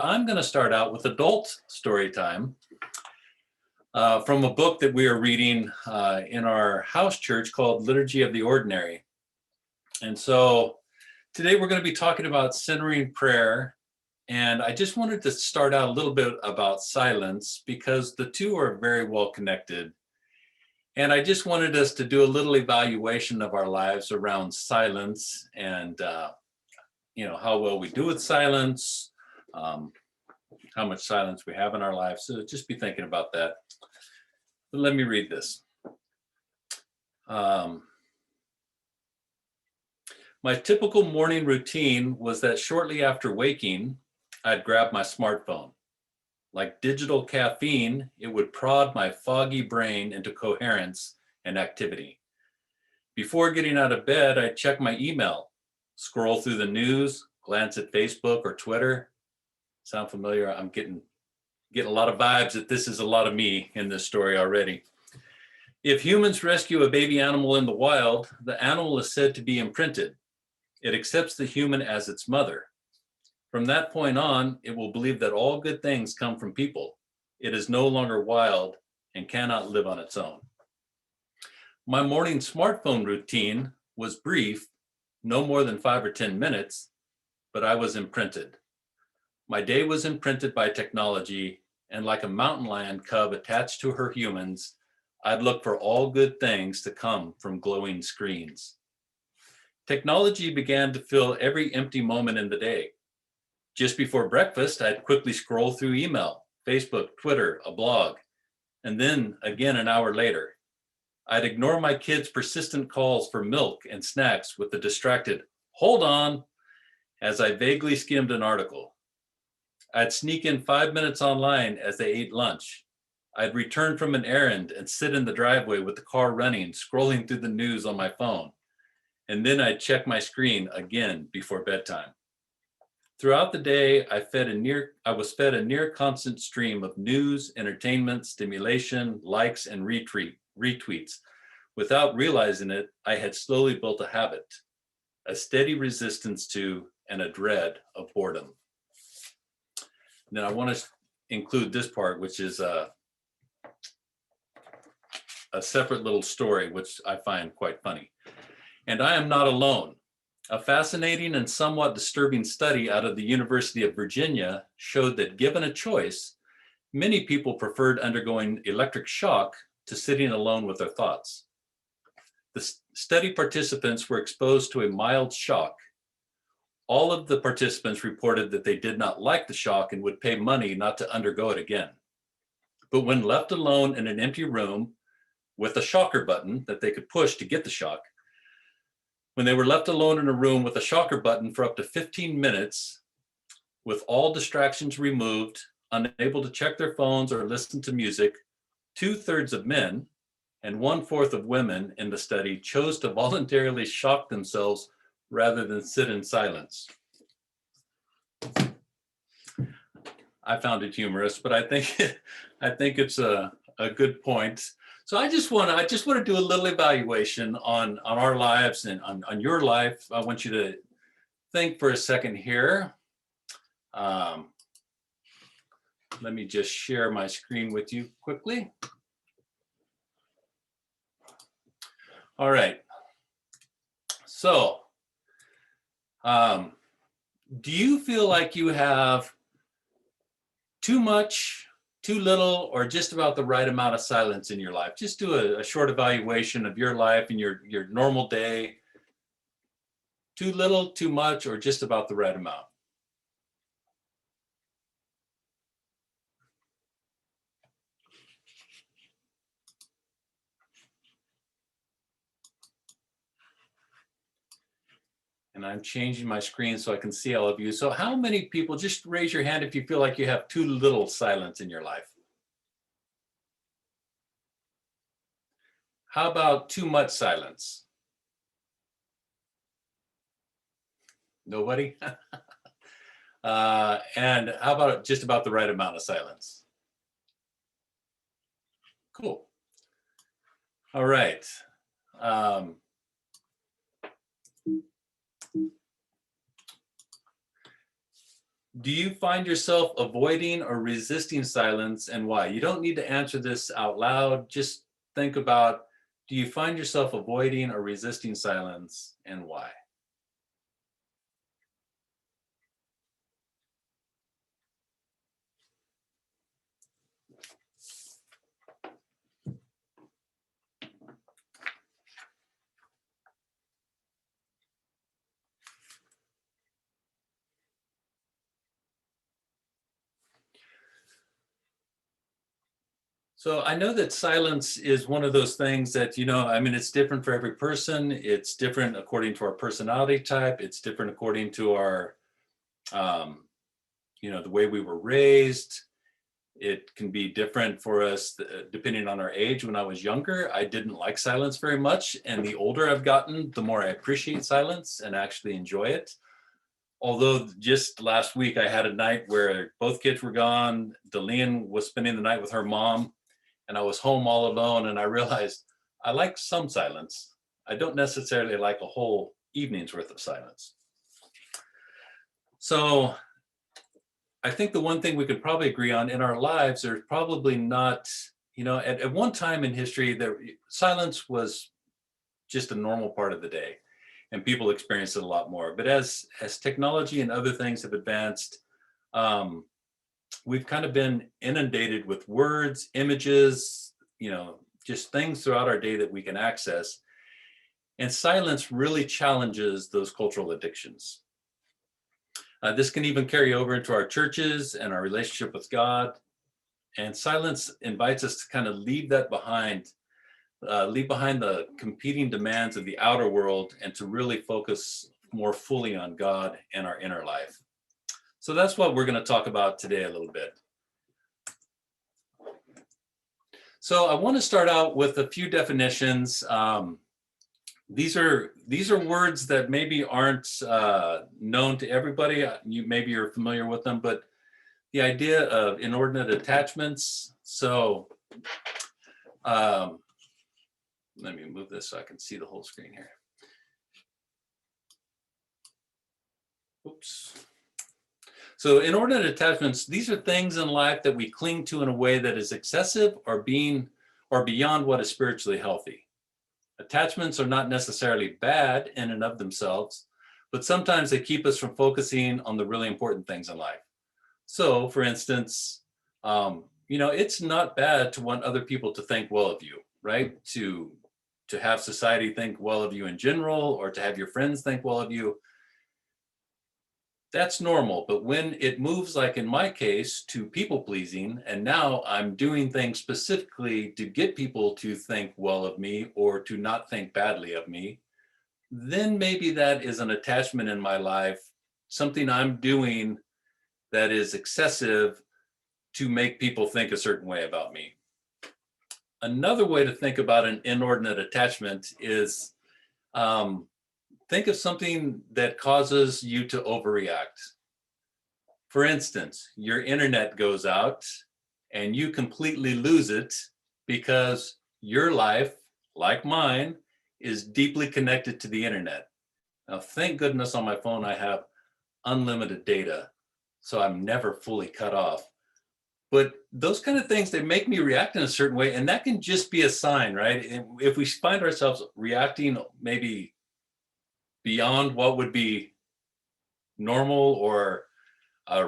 I'm going to start out with adult story time from a book that we are reading in our house church called Liturgy of the Ordinary. And so today we're going to be talking about centering prayer. And I just wanted to start out a little bit about silence because the two are very well connected. And I just wanted us to do a little evaluation of our lives around silence and, how well we do with silence, how much silence we have in our lives. So just be thinking about that. But let me read this. My typical morning routine was that shortly after waking, I'd grab my smartphone. Like digital caffeine, it would prod my foggy brain into coherence and activity. Before getting out of bed, I'd check my email, scroll through the news, glance at Facebook or Twitter. Sound familiar? I'm getting a lot of vibes that this is a lot of me in this story already. If humans rescue a baby animal in the wild, the animal is said to be imprinted. It accepts the human as its mother. From that point on, it will believe that all good things come from people. It is no longer wild and cannot live on its own. My morning smartphone routine was brief, no more than 5 or 10 minutes, but I was imprinted. My day was imprinted by technology, and like a mountain lion cub attached to her humans, I'd look for all good things to come from glowing screens. Technology began to fill every empty moment in the day. Just before breakfast, I'd quickly scroll through email, Facebook, Twitter, a blog, and then again an hour later. I'd ignore my kids' persistent calls for milk and snacks with the distracted, "Hold on," as I vaguely skimmed an article. I'd sneak in 5 minutes online as they ate lunch. I'd return from an errand and sit in the driveway with the car running, scrolling through the news on my phone. And then I'd check my screen again before bedtime. Throughout the day, I was fed a near constant stream of news, entertainment, stimulation, likes, and retweets. Without realizing it, I had slowly built a habit, a steady resistance to, and a dread of boredom. Then I want to include this part, which is a separate little story, which I find quite funny. And I am not alone. A fascinating and somewhat disturbing study out of the University of Virginia showed that given a choice, many people preferred undergoing electric shock to sitting alone with their thoughts. The study participants were exposed to a mild shock. All of the participants reported that they did not like the shock and would pay money not to undergo it again. But when left alone in an empty room with a shocker button that they could push to get the shock, when they were left alone in a room with a shocker button for up to 15 minutes, with all distractions removed, unable to check their phones or listen to music, 2/3 of men and 1/4 of women in the study chose to voluntarily shock themselves rather than sit in silence. I found it humorous, but I think it's a good point. So I just want to do a little evaluation on our lives and on your life. I want you to think for a second here. Let me just share my screen with you quickly. All right. So, do you feel like you have too much, too little, or just about the right amount of silence in your life? Just do a short evaluation of your life and your normal day. Too little, too much, or just about the right amount? And I'm changing my screen so I can see all of you. So how many people, just raise your hand if you feel like you have too little silence in your life? How about too much silence? Nobody? And how about just about the right amount of silence? Cool. All right. Do you find yourself avoiding or resisting silence, and why? You don't need to answer this out loud. Just think about, do you find yourself avoiding or resisting silence, and why? So I know that silence is one of those things that, I mean, it's different for every person. It's different according to our personality type. It's different according to our, um, the way we were raised. It can be different for us depending on our age. When I was younger, I didn't like silence very much. And the older I've gotten, the more I appreciate silence and actually enjoy it. Although just last week I had a night where both kids were gone. Deline was spending the night with her mom, and I was home all alone, and I realized I like some silence. I don't necessarily like a whole evening's worth of silence. So I think the one thing we could probably agree on in our lives, there's probably not, at one time in history, silence was just a normal part of the day, and people experienced it a lot more. But as technology and other things have advanced, we've kind of been inundated with words, images, just things throughout our day that we can access. And silence really challenges those cultural addictions. This can even carry over into our churches and our relationship with God. And silence invites us to kind of leave that behind, leave behind the competing demands of the outer world, and to really focus more fully on God and our inner life. So that's what we're going to talk about today a little bit. So I want to start out with a few definitions. These are words that maybe aren't known to everybody. Maybe you're familiar with them, but the idea of inordinate attachments. So let me move this so I can see the whole screen here. Oops. So inordinate attachments, these are things in life that we cling to in a way that is excessive or beyond what is spiritually healthy. Attachments are not necessarily bad in and of themselves, but sometimes they keep us from focusing on the really important things in life. So, for instance, it's not bad to want other people to think well of you, right? To have society think well of you in general, or to have your friends think well of you. That's normal. But when it moves, like in my case, to people pleasing, and now I'm doing things specifically to get people to think well of me or to not think badly of me, then maybe that is an attachment in my life, something I'm doing that is excessive to make people think a certain way about me. Another way to think about an inordinate attachment is think of something that causes you to overreact. For instance, your internet goes out and you completely lose it because your life, like mine, is deeply connected to the internet. Now, thank goodness on my phone I have unlimited data, so I'm never fully cut off. But those kind of things, they make me react in a certain way, and that can just be a sign, right? If we find ourselves reacting maybe beyond what would be normal or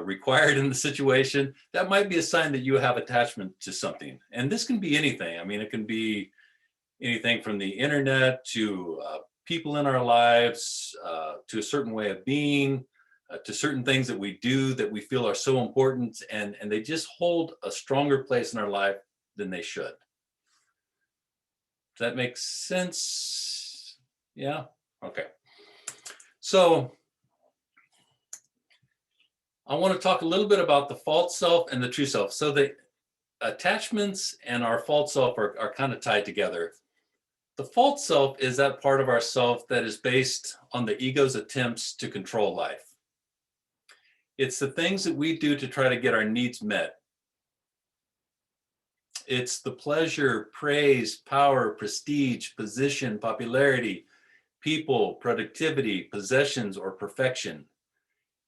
required in the situation, that might be a sign that you have attachment to something. And this can be anything. I mean, it can be anything from the internet to people in our lives, to a certain way of being, to certain things that we do that we feel are so important, and they just hold a stronger place in our life than they should. Does that make sense? Yeah? Okay. So I want to talk a little bit about the false self and the true self. So the attachments and our false self are kind of tied together. The false self is that part of ourself that is based on the ego's attempts to control life. It's the things that we do to try to get our needs met. It's the pleasure, praise, power, prestige, position, popularity, people, productivity, possessions, or perfection.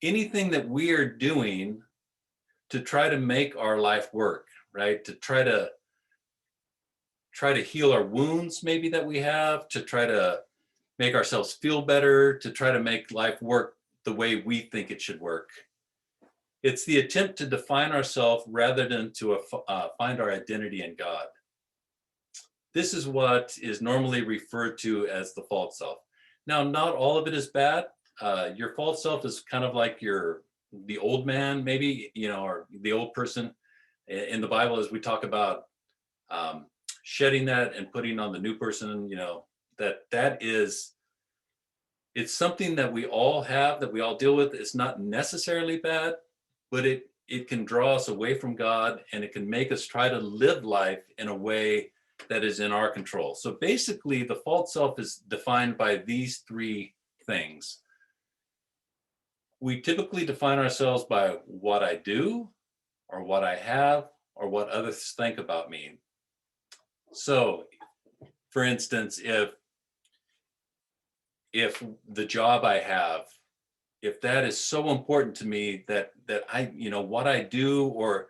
anything that we are doing to try to make our life work, right? To try to heal our wounds maybe that we have, to try to make ourselves feel better, to try to make life work the way we think it should work. It's the attempt to define ourselves rather than to find our identity in God. This is what is normally referred to as the false self. Now, not all of it is bad. Your false self is kind of like the old man, maybe, or the old person in the Bible, as we talk about shedding that and putting on the new person. That is, it's something that we all have, that we all deal with. It's not necessarily bad, but it can draw us away from God, and it can make us try to live life in a way that is in our control. So basically, the false self is defined by these three things. We typically define ourselves by what I do, or what I have, or what others think about me. So, for instance, if the job I have, if that is so important to me that I, what I do or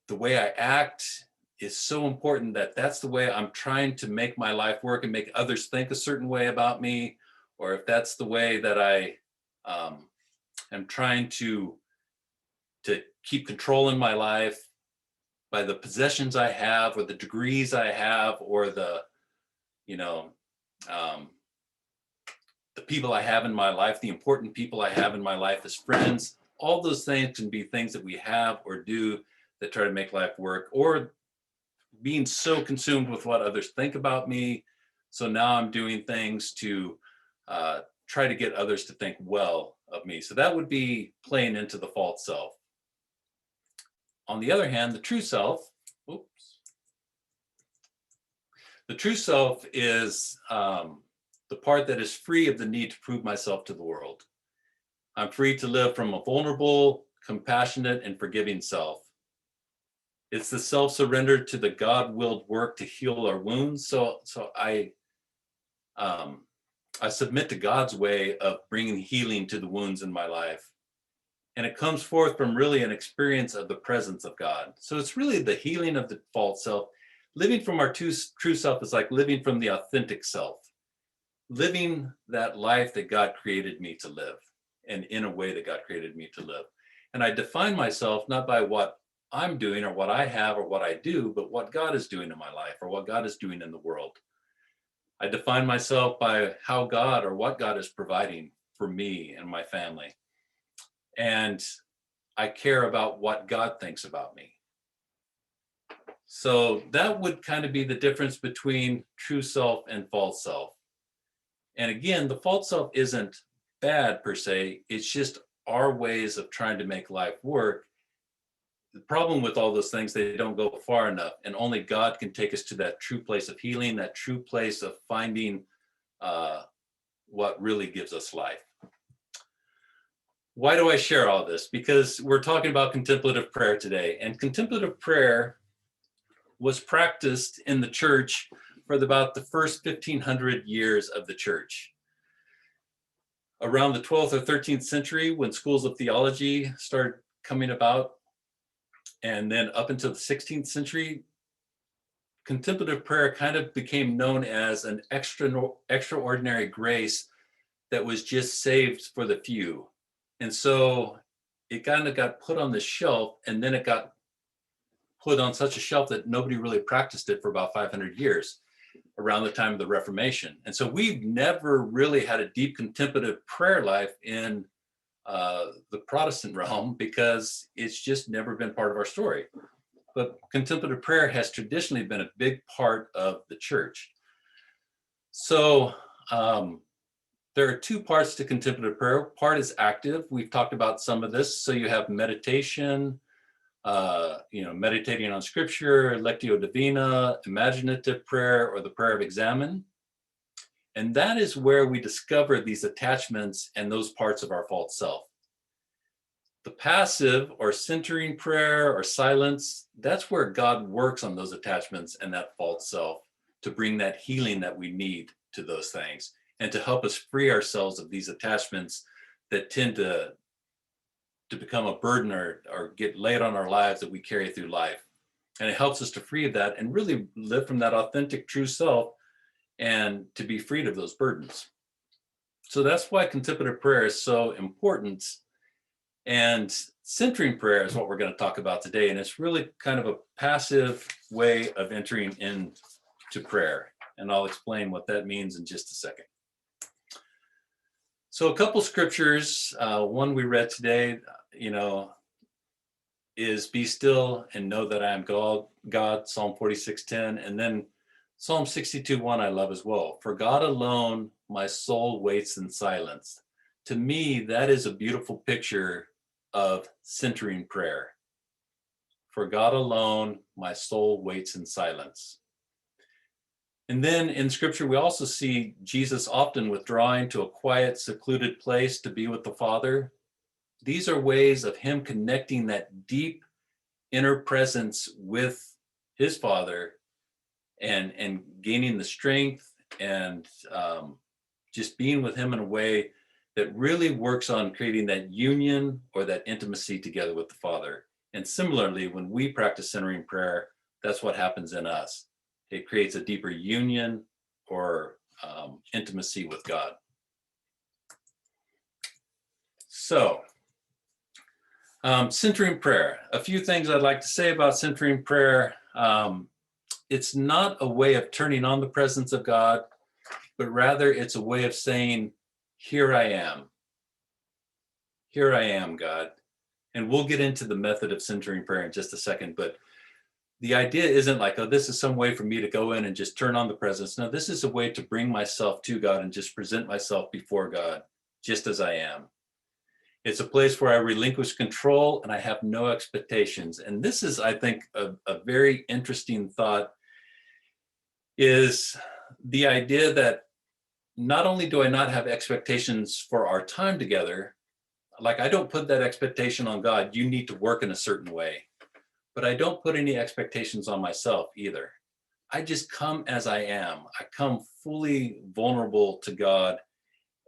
the way I act is so important that that's the way I'm trying to make my life work and make others think a certain way about me, or if that's the way that I am trying to keep control in my life by the possessions I have, or the degrees I have, or the people I have in my life, the important people I have in my life as friends. All those things can be things that we have or do that try to make life work, or being so consumed with what others think about me. So now I'm doing things to try to get others to think well of me. So that would be playing into the false self. On the other hand, the true self, the true self is the part that is free of the need to prove myself to the world. I'm free to live from a vulnerable, compassionate, and forgiving self. It's the self-surrender to the God-willed work to heal our wounds. So I submit to God's way of bringing healing to the wounds in my life. And it comes forth from really an experience of the presence of God. So it's really the healing of the false self. Living from our true self is like living from the authentic self. Living that life that God created me to live, and in a way that God created me to live. And I define myself not by what I'm doing or what I have or what I do, but what God is doing in my life or what God is doing in the world. I define myself by how God or what God is providing for me and my family. And I care about what God thinks about me. So that would kind of be the difference between true self and false self. And again, the false self isn't bad per se. It's just our ways of trying to make life work. The problem with all those things, they don't go far enough. And only God can take us to that true place of healing, that true place of finding what really gives us life. Why do I share all this? Because we're talking about contemplative prayer today. And contemplative prayer was practiced in the church for about the first 1500 years of the church. Around the 12th or 13th century, when schools of theology started coming about, and then up until the 16th century, contemplative prayer kind of became known as an extraordinary grace that was just saved for the few. And so it kind of got put on the shelf, and then it got put on such a shelf that nobody really practiced it for about 500 years, around the time of the Reformation. And so we've never really had a deep contemplative prayer life in the Protestant realm, because it's just never been part of our story. But contemplative prayer has traditionally been a big part of the church. So there are two parts to contemplative prayer. Part is active. We've talked about some of this. So you have meditation, meditating on scripture, lectio divina, imaginative prayer, or the prayer of examen. And that is where we discover these attachments and those parts of our false self. The passive or centering prayer or silence, that's where God works on those attachments and that false self to bring that healing that we need to those things, and to help us free ourselves of these attachments that tend to to become a burden or get laid on our lives that we carry through life. And it helps us to free that and really live from that authentic true self and to be freed of those burdens. So that's why contemplative prayer is so important. And centering prayer is what we're going to talk about today. And it's really kind of a passive way of entering into prayer. And I'll explain what that means in just a second. So a couple scriptures, one we read today, is be still and know that I am God, Psalm 46:10. And then Psalm 62:1 I love as well. For God alone, my soul waits in silence. To me, that is a beautiful picture of centering prayer. For God alone, my soul waits in silence. And then in scripture, we also see Jesus often withdrawing to a quiet, secluded place to be with the Father. These are ways of him connecting that deep inner presence with his Father and gaining the strength and just being with him in a way that really works on creating that union or that intimacy together with the Father. And similarly, when we practice centering prayer, that's what happens in us. It creates a deeper union or intimacy with God. So, centering prayer. A few things I'd like to say about centering prayer. It's not a way of turning on the presence of God, but rather it's a way of saying, here I am. Here I am, God. And we'll get into the method of centering prayer in just a second, but the idea isn't like, oh, this is some way for me to go in and just turn on the presence. No, this is a way to bring myself to God and just present myself before God, just as I am. It's a place where I relinquish control and I have no expectations. And this is, I think, a very interesting thought, is the idea that not only do I not have expectations for our time together, like I don't put that expectation on God, you need to work in a certain way. But I don't put any expectations on myself either. I just come as I am. I come fully vulnerable to God.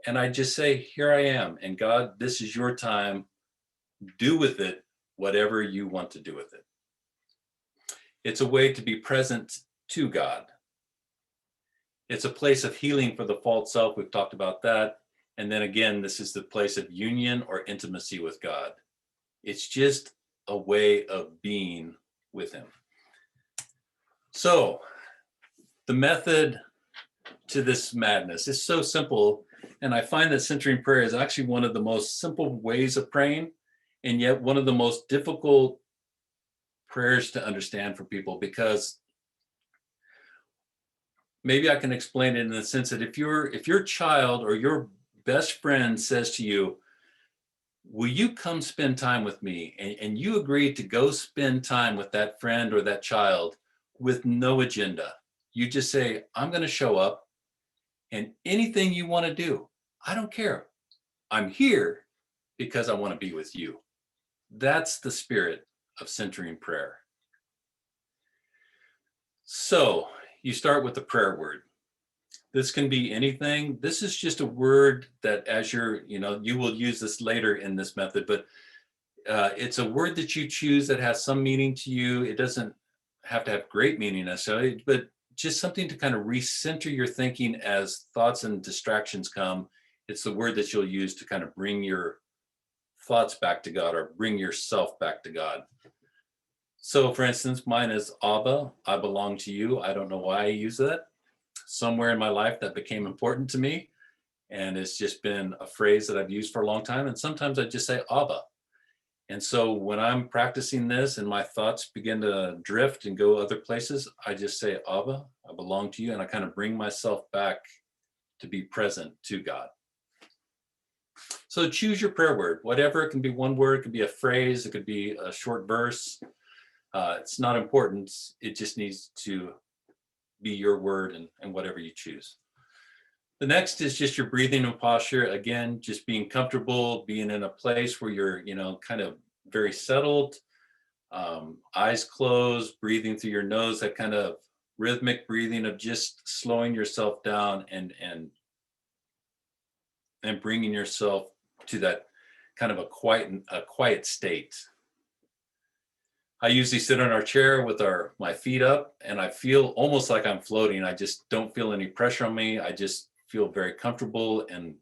And I just say, here I am. And God, this is your time. Do with it whatever you want to do with it. It's a way to be present to God. It's a place of healing for the false self. We've talked about that. And then again, this is the place of union or intimacy with God. It's just a way of being with him. So the method to this madness is so simple. And I find that centering prayer is actually one of the most simple ways of praying, and yet one of the most difficult prayers to understand for people, because maybe I can explain it in the sense that if your child or your best friend says to you, will you come spend time with me? And you agree to go spend time with that friend or that child with no agenda. You just say, I'm going to show up, and anything you want to do, I don't care. I'm here because I want to be with you. That's the spirit of centering prayer. So you start with the prayer word. This can be anything. This is just a word that as you will use this later in this method, but it's a word that you choose that has some meaning to you. It doesn't have to have great meaning necessarily, but just something to kind of recenter your thinking as thoughts and distractions come. It's the word that you'll use to kind of bring your thoughts back to God or bring yourself back to God. So for instance, mine is Abba, I belong to you. I don't know why I use that. Somewhere in my life that became important to me, and it's just been a phrase that I've used for a long time. And sometimes I just say Abba. And so when I'm practicing this and my thoughts begin to drift and go other places, I just say Abba, I belong to you, and I kind of bring myself back to be present to God. So choose your prayer word, whatever. It can be one word, it could be a phrase, it could be a short verse. It's not important. It just needs to be your word and whatever you choose. The next is just your breathing and posture. Again, just being comfortable, being in a place where you're, kind of very settled, eyes closed, breathing through your nose, that kind of rhythmic breathing of just slowing yourself down and bringing yourself to that kind of a quiet state. I usually sit on our chair with my feet up, and I feel almost like I'm floating. I just don't feel any pressure on me. I just feel very comfortable and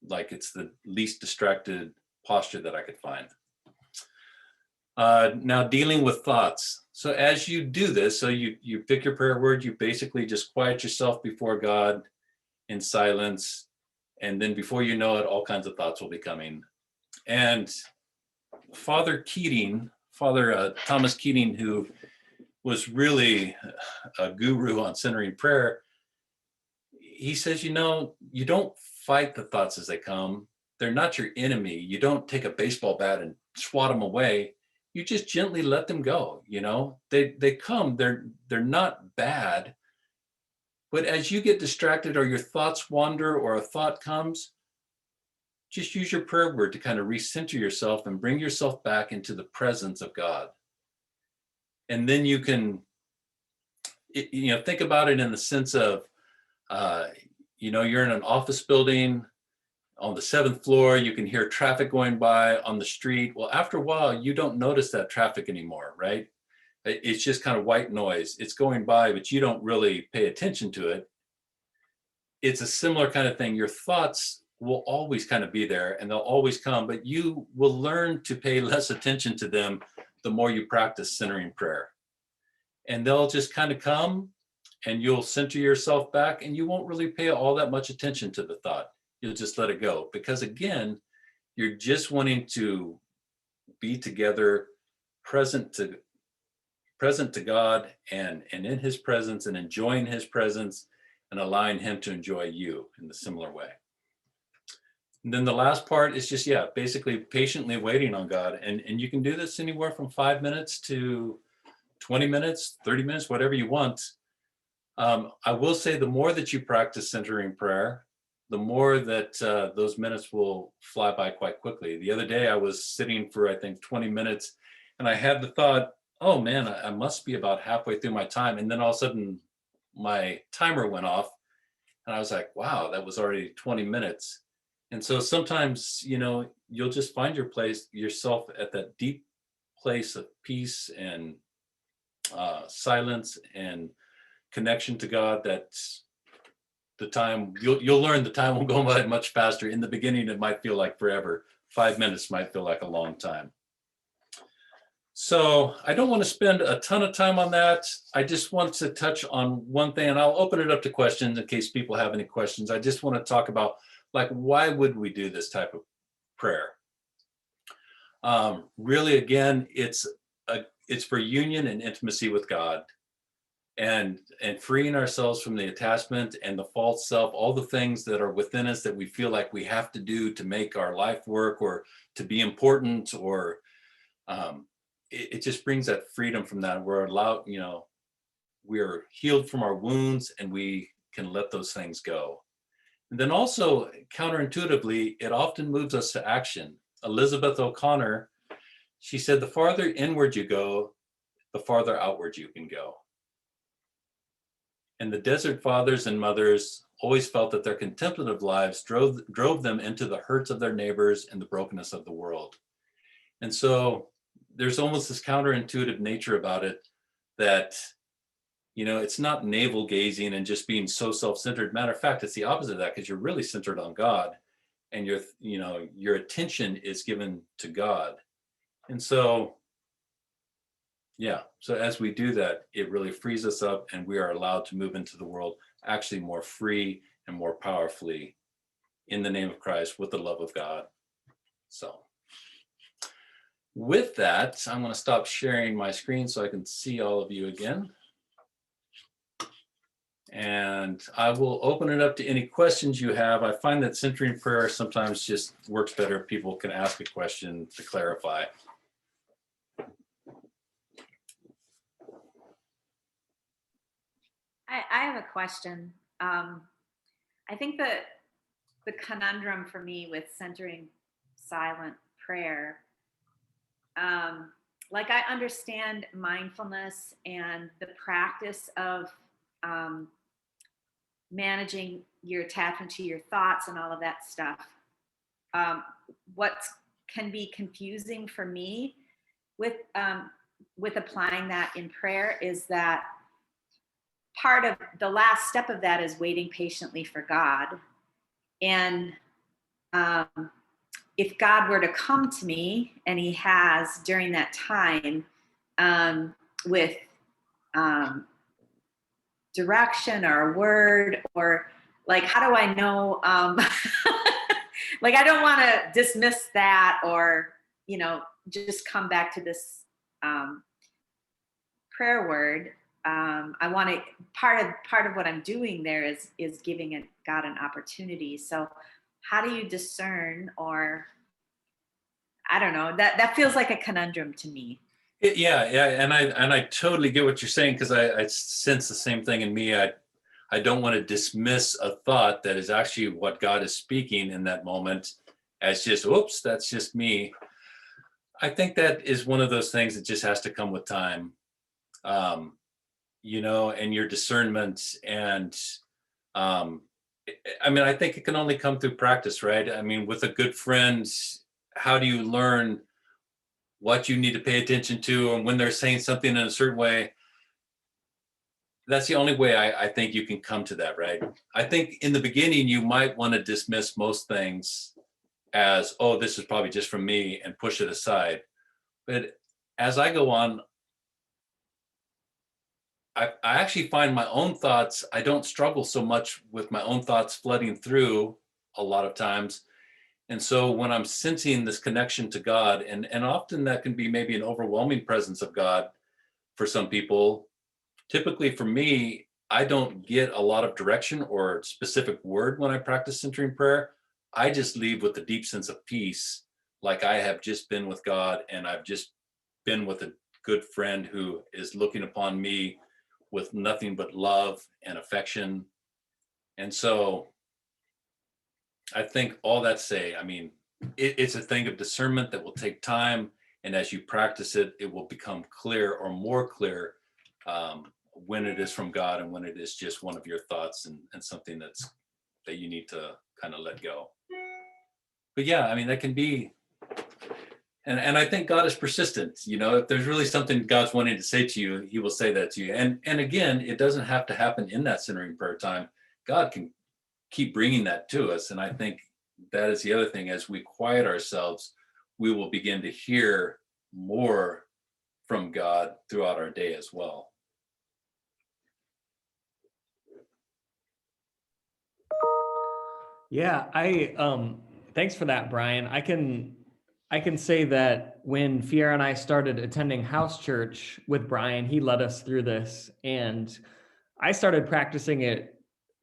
like it's the least distracted posture that I could find. Now, dealing with thoughts. So as you do this, so you pick your prayer word, you basically just quiet yourself before God in silence. And then before you know it, all kinds of thoughts will be coming. And Father Thomas Keating, who was really a guru on centering prayer, he says, you don't fight the thoughts as they come. They're not your enemy. You don't take a baseball bat and swat them away. You just gently let them go. They come, they're not bad. But as you get distracted or your thoughts wander or a thought comes, just use your prayer word to kind of recenter yourself and bring yourself back into the presence of God. And then you can, think about it in the sense of, you're in an office building on the 7th floor, you can hear traffic going by on the street. Well, after a while, you don't notice that traffic anymore, right? It's just kind of white noise. It's going by, but you don't really pay attention to it. It's a similar kind of thing. Your thoughts will always kind of be there and they'll always come, but you will learn to pay less attention to them the more you practice centering prayer. And they'll just kind of come and you'll center yourself back and you won't really pay all that much attention to the thought. You'll just let it go because again, you're just wanting to be together, present to God and in his presence and enjoying his presence and allowing him to enjoy you in the similar way. And then the last part is just, basically patiently waiting on God. And you can do this anywhere from 5 minutes to 20 minutes, 30 minutes, whatever you want. I will say the more that you practice centering prayer, the more that those minutes will fly by quite quickly. The other day I was sitting for, I think, 20 minutes and I had the thought, oh man, I must be about halfway through my time. And then all of a sudden my timer went off and I was like, wow, that was already 20 minutes. And so sometimes, you'll just find yourself at that deep place of peace and silence and connection to God. That's the time you'll learn the time will go by much faster. In the beginning, it might feel like forever. 5 minutes might feel like a long time. So I don't want to spend a ton of time on that. I just want to touch on one thing, and I'll open it up to questions in case people have any questions. I just want to talk about, why would we do this type of prayer? Really, again, it's for union and intimacy with God. And freeing ourselves from the attachment and the false self, all the things that are within us that we feel like we have to do to make our life work or to be important, or it just brings that freedom from that. We're allowed, we're healed from our wounds and we can let those things go. And then also counterintuitively, it often moves us to action. Elizabeth O'Connor, she said, the farther inward you go, the farther outward you can go. And the desert fathers and mothers always felt that their contemplative lives drove them into the hurts of their neighbors and the brokenness of the world. And so there's almost this counterintuitive nature about it that, it's not navel gazing and just being so self-centered. Matter of fact, it's the opposite of that, because you're really centered on God and your attention is given to God. And so, so as we do that, it really frees us up and we are allowed to move into the world actually more free and more powerfully in the name of Christ with the love of God. So with that, I'm going to stop sharing my screen so I can see all of you again. And I will open it up to any questions you have. I find that centering prayer sometimes just works better if people can ask a question to clarify. I have a question. I think that the conundrum for me with centering silent prayer, I understand mindfulness and the practice of managing your attachment to your thoughts and all of that stuff. What's can be confusing for me with applying that in prayer is that part of the last step of that is waiting patiently for God. And if God were to come to me, and he has during that time, with direction or a word, or like, how do I know? Like, I don't want to dismiss that, or, just come back to this prayer word. I want to, part of what I'm doing there is giving God an opportunity. So how do you discern, or I don't know, that feels like a conundrum to me. Yeah, and I totally get what you're saying, because I sense the same thing in me. I don't want to dismiss a thought that is actually what God is speaking in that moment as just, oops, that's just me. I think that is one of those things that just has to come with time, and your discernment. And I think it can only come through practice, right? I mean, with a good friend, how do you learn what you need to pay attention to, and when they're saying something in a certain way? That's the only way I think you can come to that, right? I think in the beginning, you might want to dismiss most things as, oh, this is probably just from me, and push it aside. But as I go on, I actually find my own thoughts, I don't struggle so much with my own thoughts flooding through a lot of times. And so when I'm sensing this connection to God, and often that can be maybe an overwhelming presence of God for some people. Typically for me, I don't get a lot of direction or specific word when I practice centering prayer. I just leave with a deep sense of peace, like I have just been with God, and I've just been with a good friend who is looking upon me with nothing but love and affection. And so I think all that say, it's a thing of discernment that will take time. And as you practice it, it will become clear, or more clear, when it is from God and when it is just one of your thoughts, and something that you need to kind of let go. But yeah, that can be, and I think God is persistent. If there's really something God's wanting to say to you, he will say that to you. And again, it doesn't have to happen in that centering prayer time. God can keep bringing that to us. And I think that is the other thing. As we quiet ourselves, we will begin to hear more from God throughout our day as well. Yeah, thanks for that, Bryan. I can say that when Fiera and I started attending house church with Bryan, he led us through this, and I started practicing it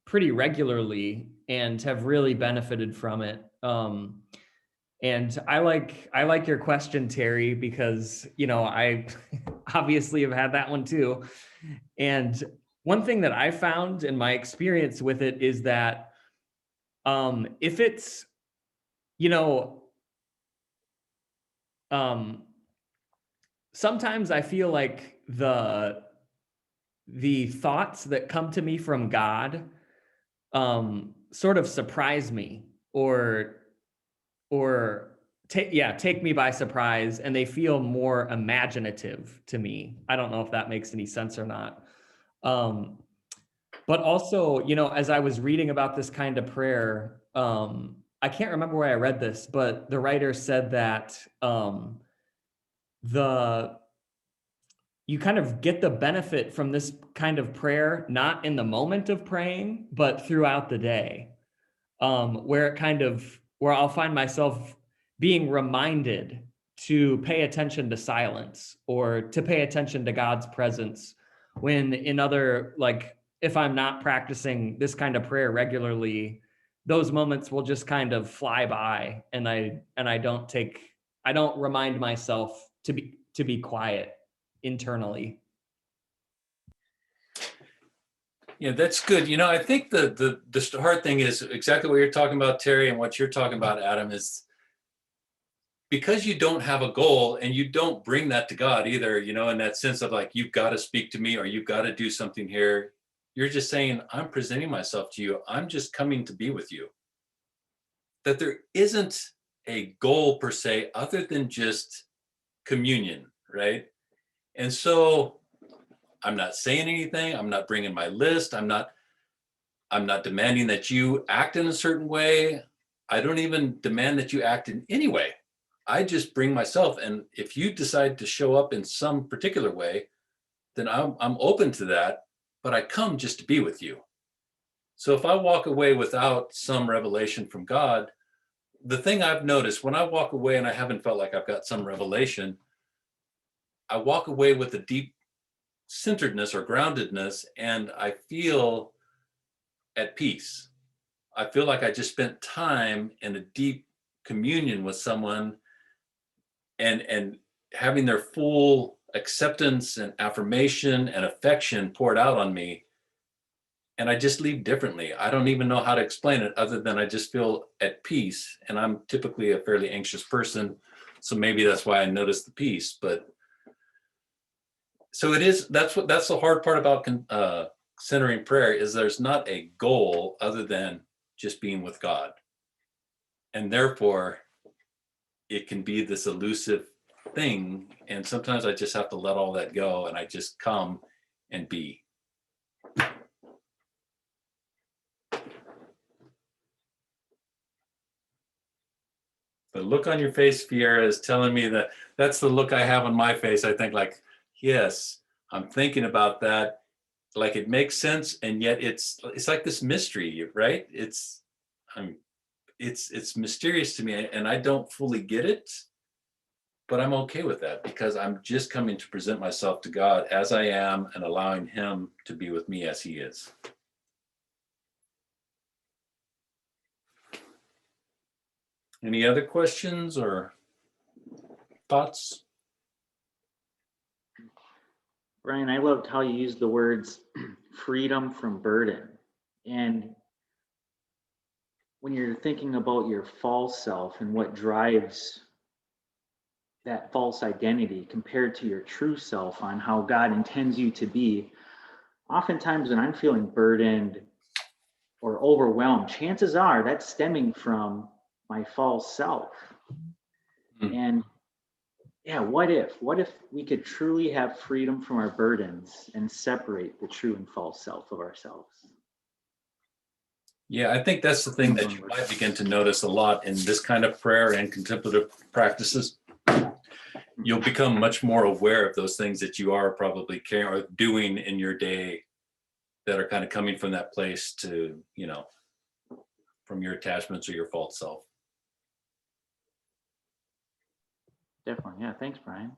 pretty regularly and have really benefited from it. And I like your question, Terry, because I obviously have had that one too. And one thing that I found in my experience with it is that if it's, sometimes I feel like the thoughts that come to me from God sort of surprise me, or take me by surprise, and they feel more imaginative to me. I don't know if that makes any sense or not. But also, as I was reading about this kind of prayer, I can't remember where I read this, but the writer said that you kind of get the benefit from this kind of prayer, not in the moment of praying, but throughout the day, where I'll find myself being reminded to pay attention to silence, or to pay attention to God's presence, when in other, like, if I'm not practicing this kind of prayer regularly, those moments will just kind of fly by, and I don't remind myself to be quiet internally. Yeah, that's good. I think the hard thing is exactly what you're talking about, Terry, and what you're talking about, Adam, is because you don't have a goal, and you don't bring that to God either, in that sense of like, you've got to speak to me, or you've got to do something here. You're just saying, I'm presenting myself to you. I'm just coming to be with you. That there isn't a goal per se, other than just communion, right? And so I'm not saying anything. I'm not bringing my list. I'm not demanding that you act in a certain way. I don't even demand that you act in any way. I just bring myself. And if you decide to show up in some particular way, then I'm open to that, but I come just to be with you. So if I walk away without some revelation from God, the thing I've noticed when I walk away and I haven't felt like I've got some revelation, I walk away with a deep centeredness or groundedness, and I feel at peace. I feel like I just spent time in a deep communion with someone, and having their full acceptance and affirmation and affection poured out on me. And I just leave differently. I don't even know how to explain it other than I just feel at peace. And I'm typically a fairly anxious person, so maybe that's why I notice the peace. But so it is, that's the hard part about centering prayer, is there's not a goal other than just being with God. And therefore, it can be this elusive thing. And sometimes I just have to let all that go, and I just come and be. The look on your face, Fiera, is telling me that that's the look I have on my face. I think like, yes, I'm thinking about that. Like it makes sense, and yet it's like this mystery, right? It's mysterious to me, and I don't fully get it, but I'm okay with that because I'm just coming to present myself to God as I am and allowing Him to be with me as He is. Any other questions or thoughts? Bryan, I loved how you used the words freedom from burden. And when you're thinking about your false self and what drives that false identity compared to your true self on how God intends you to be, oftentimes when I'm feeling burdened or overwhelmed, chances are that's stemming from my false self. And yeah, what if we could truly have freedom from our burdens and separate the true and false self of ourselves? Yeah, I think that's the thing that you might begin to notice a lot in this kind of prayer and contemplative practices. You'll become much more aware of those things that you are probably carrying or doing in your day that are kind of coming from that place to, from your attachments or your false self. Definitely. Yeah. Thanks, Bryan.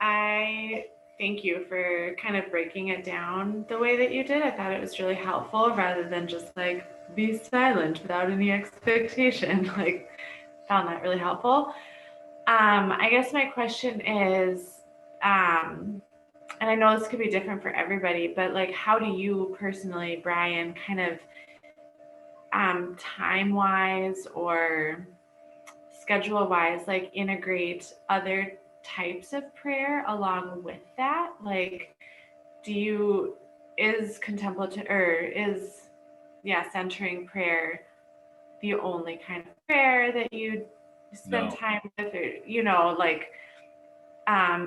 I thank you for kind of breaking it down the way that you did. I thought it was really helpful rather than just like be silent without any expectation. Like, found that really helpful. I guess my question is, and I know this could be different for everybody, but like, how do you personally, Bryan, kind of time-wise or schedule-wise, like integrate other types of prayer along with that? Like, is contemplative or is centering prayer the only kind of prayer that you spend time with, or like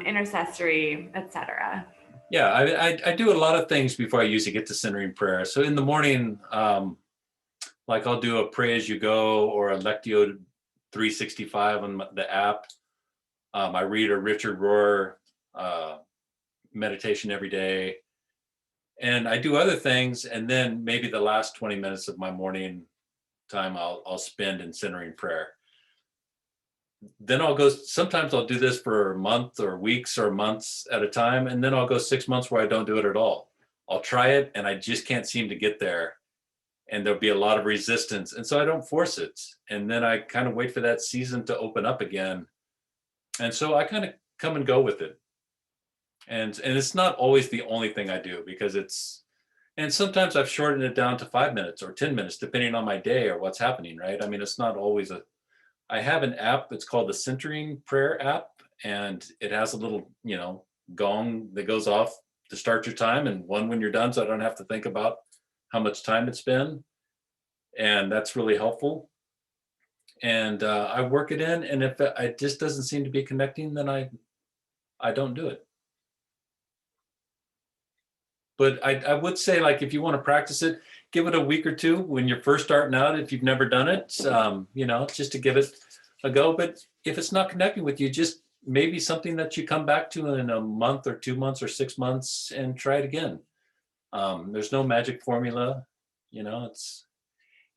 intercessory, etc.? Yeah, I do a lot of things before I usually get to centering prayer. So in the morning, like I'll do a pray as you go or a Lectio 365 on the app. I read a Richard Rohr meditation every day. And I do other things. And then maybe the last 20 minutes of my morning time I'll spend in centering prayer. Then sometimes I'll do this for a month or weeks or months at a time. And then I'll go 6 months where I don't do it at all. I'll try it and I just can't seem to get there. And there'll be a lot of resistance. And so I don't force it. And then I kind of wait for that season to open up again. And so I kind of come and go with it. And it's not always the only thing I do because and sometimes I've shortened it down to 5 minutes or 10 minutes, depending on my day or what's happening, right? I mean, it's not always I have an app, it's called the Centering Prayer app. And it has a little, gong that goes off to start your time and one when you're done. So I don't have to think about how much time it's been. And that's really helpful. And I work it in, and if it just doesn't seem to be connecting, then I don't do it. But I would say, like, if you want to practice it, give it a week or two when you're first starting out. If you've never done it, just to give it a go. But if it's not connecting with you, just maybe something that you come back to in a month or 2 months or 6 months and try it again. There's no magic formula,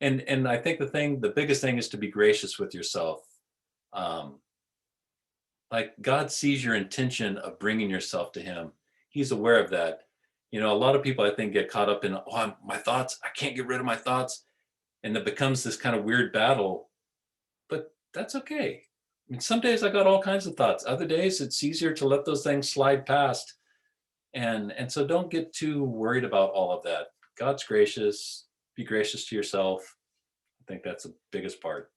and I think the biggest thing is to be gracious with yourself. Like, God sees your intention of bringing yourself to him. He's aware of that. A lot of people, I think, get caught up in, my thoughts, I can't get rid of my thoughts. And it becomes this kind of weird battle, but that's okay. I mean, some days I got all kinds of thoughts. Other days it's easier to let those things slide past. And so don't get too worried about all of that. God's gracious. Be gracious to yourself. I think that's the biggest part.